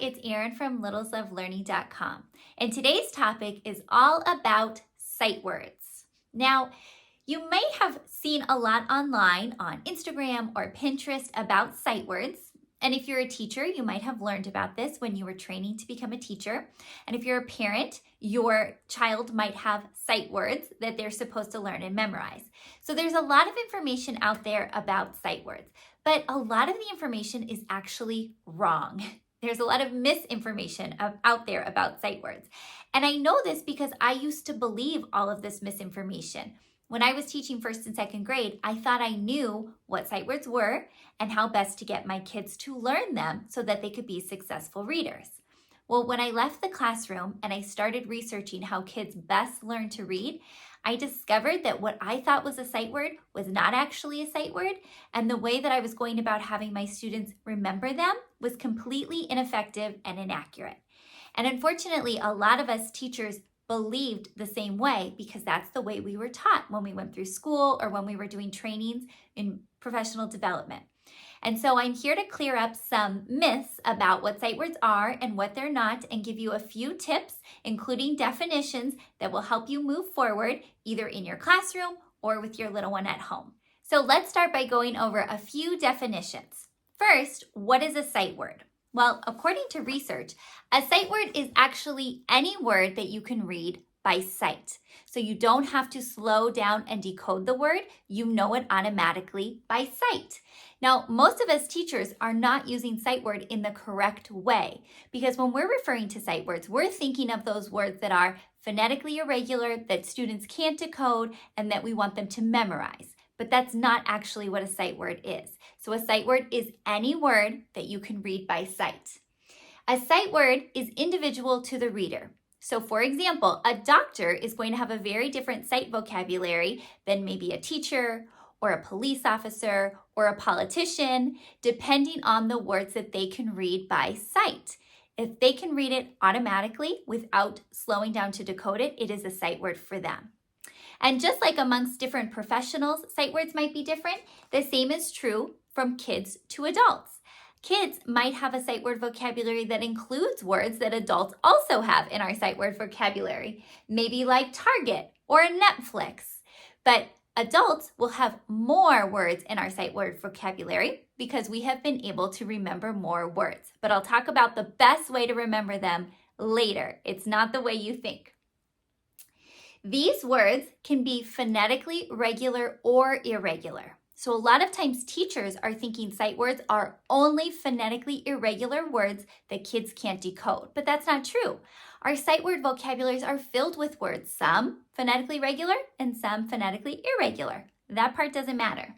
it's Erin from littleslovelearning.com, and today's topic is all about sight words. Now, you may have seen a lot online on Instagram or Pinterest about sight words, and if you're a teacher, you might have learned about this when you were training to become a teacher, and if you're a parent, your child might have sight words that they're supposed to learn and memorize. So there's a lot of information out there about sight words, but a lot of the information is actually wrong. There's a lot of misinformation out there about sight words. And I know this because I used to believe all of this misinformation. When I was teaching first and second grade, I thought I knew what sight words were and how best to get my kids to learn them so that they could be successful readers. Well, when I left the classroom and I started researching how kids best learn to read, I discovered that what I thought was a sight word was not actually a sight word, and the way that I was going about having my students remember them was completely ineffective and inaccurate. And unfortunately, a lot of us teachers believed the same way because that's the way we were taught when we went through school or when we were doing trainings in professional development. And so I'm here to clear up some myths about what sight words are and what they're not, and give you a few tips, including definitions, that will help you move forward either in your classroom or with your little one at home. So let's start by going over a few definitions. First, what is a sight word? Well, according to research, a sight word is actually any word that you can read by sight. So you don't have to slow down and decode the word. You know it automatically by sight. Now, most of us teachers are not using sight word in the correct way, because when we're referring to sight words, we're thinking of those words that are phonetically irregular, that students can't decode, and that we want them to memorize. But that's not actually what a sight word is. So a sight word is any word that you can read by sight. A sight word is individual to the reader. So for example, a doctor is going to have a very different sight vocabulary than maybe a teacher or a police officer or a politician, depending on the words that they can read by sight. If they can read it automatically without slowing down to decode it, it is a sight word for them. And just like amongst different professionals, sight words might be different, the same is true from kids to adults. Kids might have a sight word vocabulary that includes words that adults also have in our sight word vocabulary, maybe like Target or Netflix. But adults will have more words in our sight word vocabulary because we have been able to remember more words. But I'll talk about the best way to remember them later. It's not the way you think. These words can be phonetically regular or irregular. So a lot of times teachers are thinking sight words are only phonetically irregular words that kids can't decode, but that's not true. Our sight word vocabularies are filled with words, some phonetically regular and some phonetically irregular. That part doesn't matter.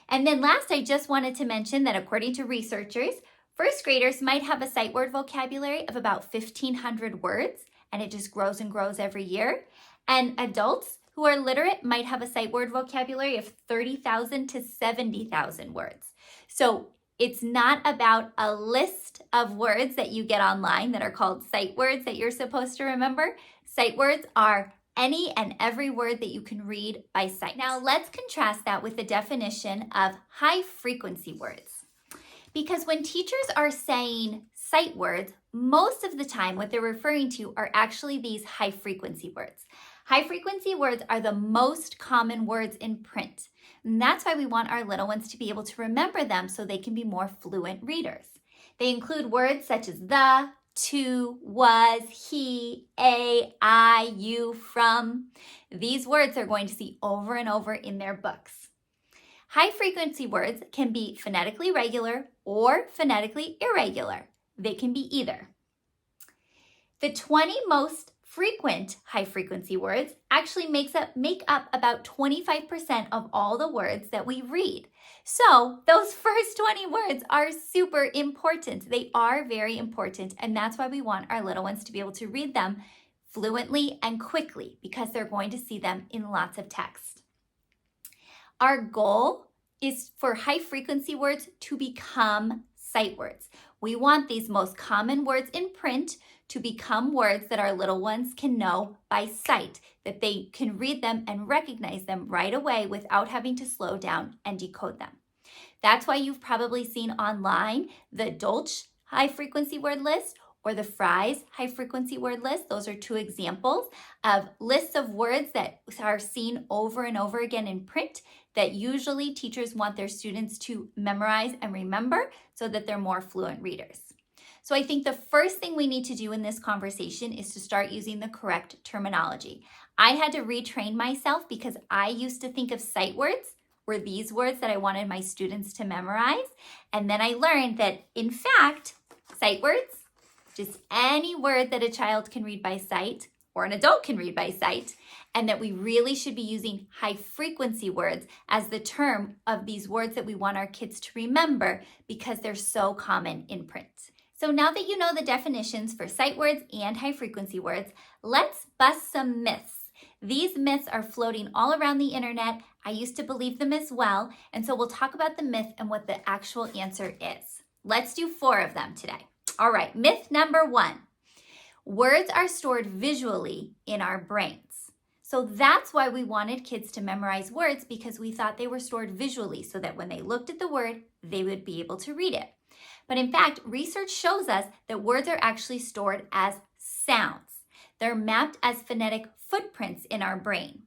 And then last, I just wanted to mention that according to researchers, first graders might have a sight word vocabulary of about 1,500 words, and it just grows and grows every year. And adults who are literate might have a sight word vocabulary of 30,000 to 70,000 words. So it's not about a list of words that you get online that are called sight words that you're supposed to remember. Sight words are any and every word that you can read by sight. Now let's contrast that with the definition of high frequency words. Because when teachers are saying sight words, most of the time what they're referring to are actually these high frequency words. High frequency words are the most common words in print. And that's why we want our little ones to be able to remember them so they can be more fluent readers. They include words such as the, to, was, he, a, I, you, from. These words they're going to see over and over in their books. High frequency words can be phonetically regular or phonetically irregular. They can be either. The 20 most frequent high frequency words actually make up about 25% of all the words that we read. So those first 20 words are super important. They are very important, and that's why we want our little ones to be able to read them fluently and quickly, because they're going to see them in lots of text. Our goal is for high frequency words to become sight words. We want these most common words in print to become words that our little ones can know by sight, that they can read them and recognize them right away without having to slow down and decode them. That's why you've probably seen online the Dolch high-frequency word list or the Fry's high-frequency word list. Those are two examples of lists of words that are seen over and over again in print that usually teachers want their students to memorize and remember so that they're more fluent readers. So I think the first thing we need to do in this conversation is to start using the correct terminology. I had to retrain myself because I used to think of sight words were these words that I wanted my students to memorize. And then I learned that, in fact, sight words, just any word that a child can read by sight or an adult can read by sight, and that we really should be using high frequency words as the term of these words that we want our kids to remember because they're so common in print. So now that you know the definitions for sight words and high frequency words, let's bust some myths. These myths are floating all around the internet. I used to believe them as well, and so we'll talk about the myth and what the actual answer is. Let's do 4 of them today. All right, myth number 1. Words are stored visually in our brains. So that's why we wanted kids to memorize words, because we thought they were stored visually so that when they looked at the word, they would be able to read it. But in fact, research shows us that words are actually stored as sounds. They're mapped as phonetic footprints in our brain.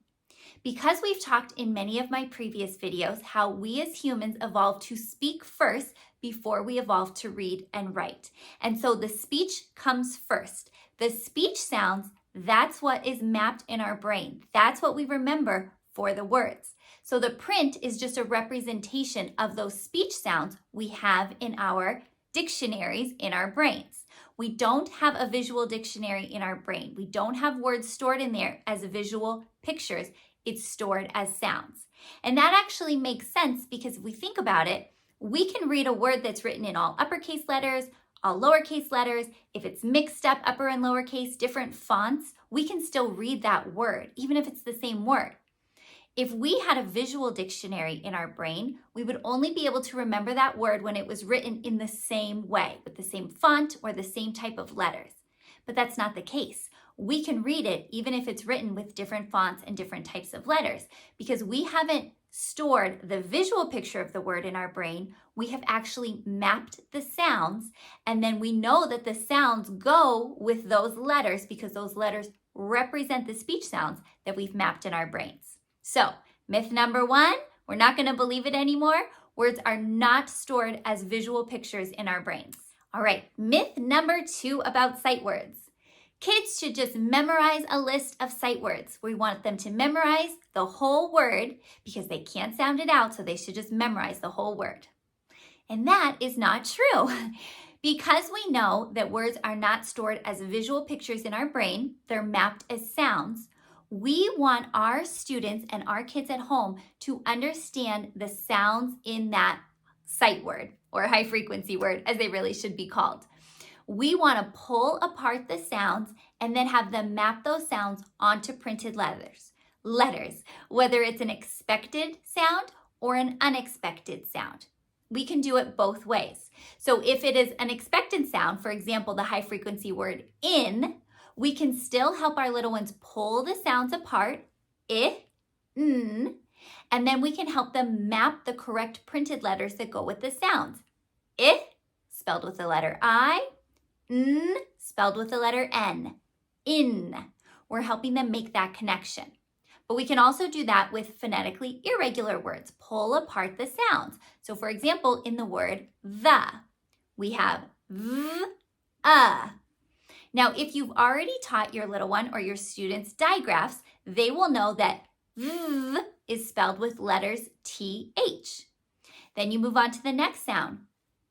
Because we've talked in many of my previous videos how we as humans evolved to speak first before we evolved to read and write. And so the speech comes first. The speech sounds, that's what is mapped in our brain. That's what we remember for the words. So the print is just a representation of those speech sounds we have in our dictionaries in our brains. We don't have a visual dictionary in our brain. We don't have words stored in there as visual pictures. It's stored as sounds. And that actually makes sense because if we think about it, we can read a word that's written in all uppercase letters, all lowercase letters. If it's mixed up upper and lowercase, different fonts, we can still read that word, even if it's the same word. If we had a visual dictionary in our brain, we would only be able to remember that word when it was written in the same way, with the same font or the same type of letters. But that's not the case. We can read it even if it's written with different fonts and different types of letters, because we haven't stored the visual picture of the word in our brain. We have actually mapped the sounds, and then we know that the sounds go with those letters because those letters represent the speech sounds that we've mapped in our brains. So, myth number 1, we're not going to believe it anymore. Words are not stored as visual pictures in our brains. All right, myth number 2 about sight words. Kids should just memorize a list of sight words. We want them to memorize the whole word because they can't sound it out, so they should just memorize the whole word. And that is not true. Because we know that words are not stored as visual pictures in our brain, they're mapped as sounds. We want our students and our kids at home to understand the sounds in that sight word or high frequency word, as they really should be called. We want to pull apart the sounds and then have them map those sounds onto printed letters, whether it's an expected sound or an unexpected sound. We can do it both ways. So if it is an expected sound, for example, the high frequency word in, we can still help our little ones pull the sounds apart, n, and then we can help them map the correct printed letters that go with the sounds. Spelled with the letter I, n, spelled with the letter N, in. We're helping them make that connection. But we can also do that with phonetically irregular words, pull apart the sounds. So for example, in the word the, we have v, Now, if you've already taught your little one or your students digraphs, they will know that v is spelled with letters TH. Then you move on to the next sound,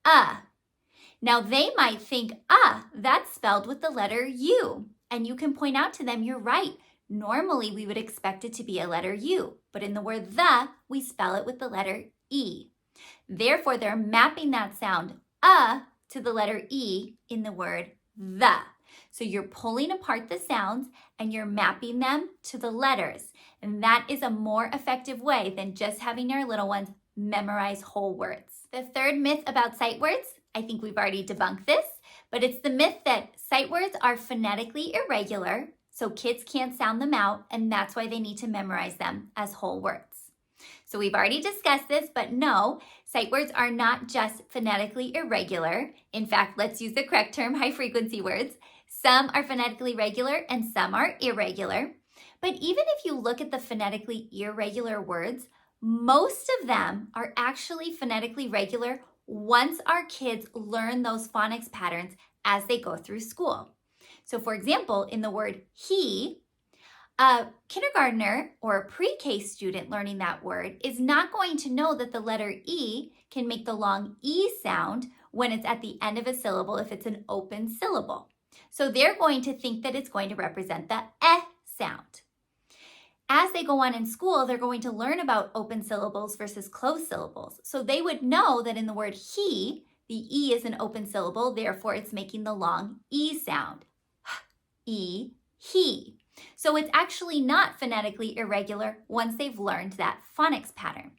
Now they might think, that's spelled with the letter U. And you can point out to them, you're right. Normally we would expect it to be a letter U, but in the word the, we spell it with the letter E. Therefore, they're mapping that sound, to the letter E in the word the. So you're pulling apart the sounds and you're mapping them to the letters. And that is a more effective way than just having our little ones memorize whole words. The third myth about sight words, I think we've already debunked this, but it's the myth that sight words are phonetically irregular, so kids can't sound them out, and that's why they need to memorize them as whole words. So we've already discussed this, but no, Sight words are not just phonetically irregular. In fact, let's use the correct term, high frequency words. Some are phonetically regular and some are irregular. But even if you look at the phonetically irregular words, most of them are actually phonetically regular once our kids learn those phonics patterns as they go through school. So for example, in the word he, a kindergartner or a pre-K student learning that word is not going to know that the letter E can make the long E sound when it's at the end of a syllable if it's an open syllable. So they're going to think that it's going to represent the eh sound. As they go on in school, they're going to learn about open syllables versus closed syllables. So they would know that in the word he, the E is an open syllable, therefore it's making the long E sound. E, he. So it's actually not phonetically irregular once they've learned that phonics pattern.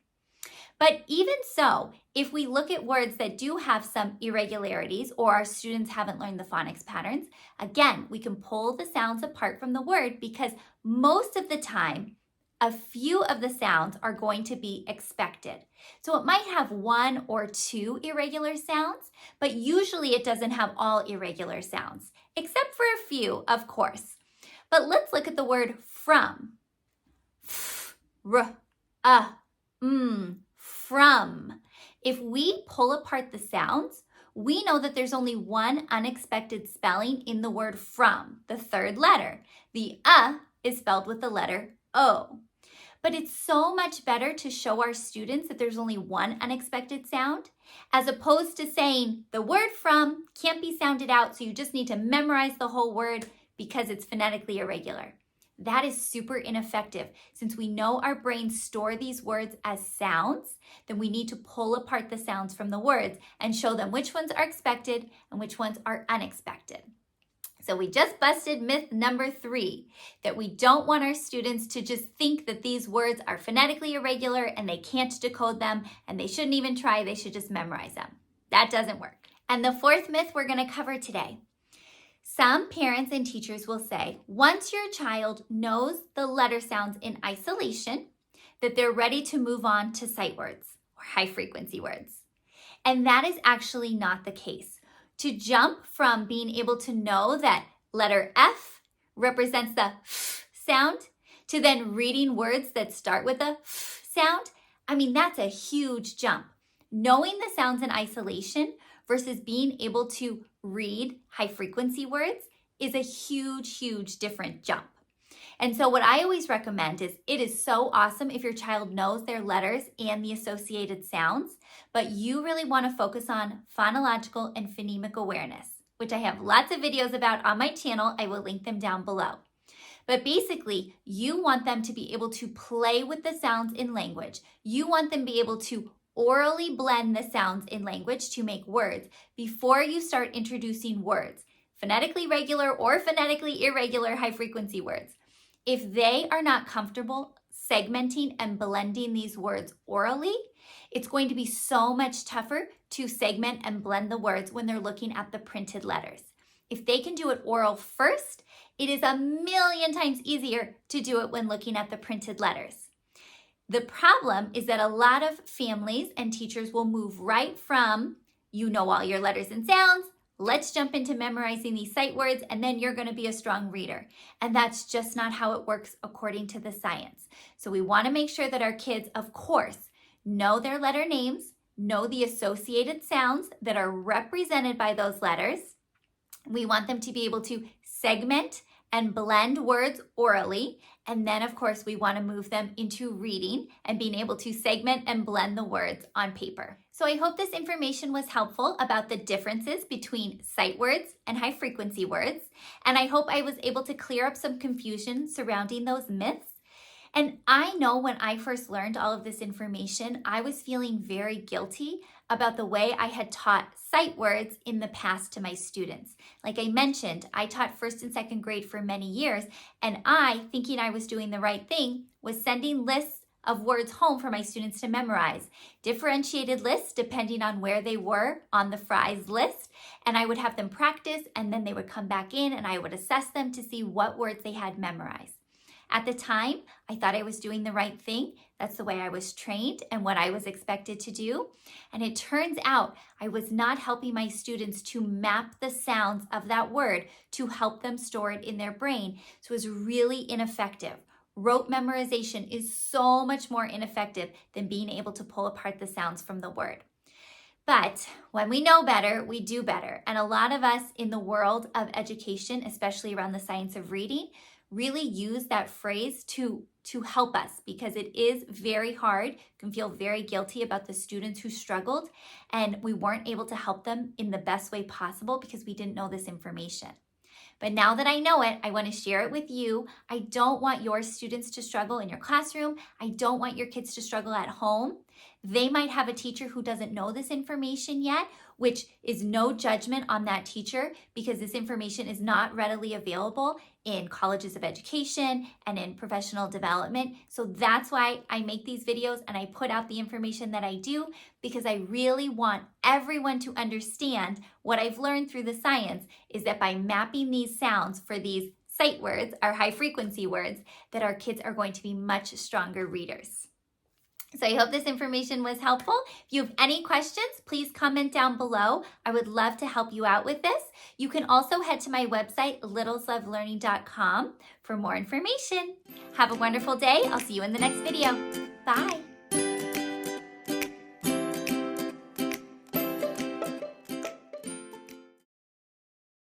But even so, if we look at words that do have some irregularities or our students haven't learned the phonics patterns, again, we can pull the sounds apart from the word because most of the time, a few of the sounds are going to be expected. So it might have one or two irregular sounds, but usually it doesn't have all irregular sounds, except for a few, of course. But let's look at the word from. From. If we pull apart the sounds, we know that there's only one unexpected spelling in the word from, the third letter. The is spelled with the letter O. But it's so much better to show our students that there's only one unexpected sound, as opposed to saying the word from can't be sounded out, so you just need to memorize the whole word because it's phonetically irregular. That is super ineffective. Since we know our brains store these words as sounds, then we need to pull apart the sounds from the words and show them which ones are expected and which ones are unexpected. So we just busted myth number 3, that we don't want our students to just think that these words are phonetically irregular and they can't decode them and they shouldn't even try, they should just memorize them. That doesn't work. And the 4th myth we're going to cover today. Some parents and teachers will say, once your child knows the letter sounds in isolation, that they're ready to move on to sight words or high frequency words. And that is actually not the case. To jump from being able to know that letter F represents the F sound to then reading words that start with the F sound, that's a huge jump. Knowing the sounds in isolation versus being able to read high frequency words is a huge, huge different jump. And so what I always recommend is it is so awesome if your child knows their letters and the associated sounds, but you really want to focus on phonological and phonemic awareness, which I have lots of videos about on my channel. I will link them down below. But basically, you want them to be able to play with the sounds in language. You want them to be able to orally blend the sounds in language to make words before you start introducing words, phonetically regular or phonetically irregular high frequency words. If they are not comfortable segmenting and blending these words orally, it's going to be so much tougher to segment and blend the words when they're looking at the printed letters. If they can do it oral first, it is a million times easier to do it when looking at the printed letters. The problem is that a lot of families and teachers will move right from, you know all your letters and sounds, let's jump into memorizing these sight words, and then you're going to be a strong reader. And that's just not how it works according to the science. So we want to make sure that our kids, of course, know their letter names, know the associated sounds that are represented by those letters. We want them to be able to segment and blend words orally. And then, of course, we want to move them into reading and being able to segment and blend the words on paper. So I hope this information was helpful about the differences between sight words and high frequency words. And I hope I was able to clear up some confusion surrounding those myths. And I know when I first learned all of this information, I was feeling very guilty about the way I had taught sight words in the past to my students. Like I mentioned, I taught 1st and 2nd grade for many years, and I, thinking I was doing the right thing, was sending lists of words home for my students to memorize. Differentiated lists depending on where they were on the Fry's list, and I would have them practice, and then they would come back in and I would assess them to see what words they had memorized. At the time, I thought I was doing the right thing. That's the way I was trained and what I was expected to do. And it turns out I was not helping my students to map the sounds of that word to help them store it in their brain. So it was really ineffective. Rote memorization is so much more ineffective than being able to pull apart the sounds from the word. But when we know better, we do better. And a lot of us in the world of education, especially around the science of reading, really use that phrase to help us, because it is very hard. You can feel very guilty about the students who struggled and we weren't able to help them in the best way possible because we didn't know this information. But now that I know it, I want to share it with you. I don't want your students to struggle in your classroom. I don't want your kids to struggle at home. They might have a teacher who doesn't know this information yet, which is no judgment on that teacher, because this information is not readily available in colleges of education and in professional development. So that's why I make these videos and I put out the information that I do, because I really want everyone to understand what I've learned through the science is that by mapping these sounds for these sight words, our high frequency words, that our kids are going to be much stronger readers. So I hope this information was helpful. If you have any questions, please comment down below. I would love to help you out with this. You can also head to my website, littleslovelearning.com, for more information. Have a wonderful day. I'll see you in the next video. Bye.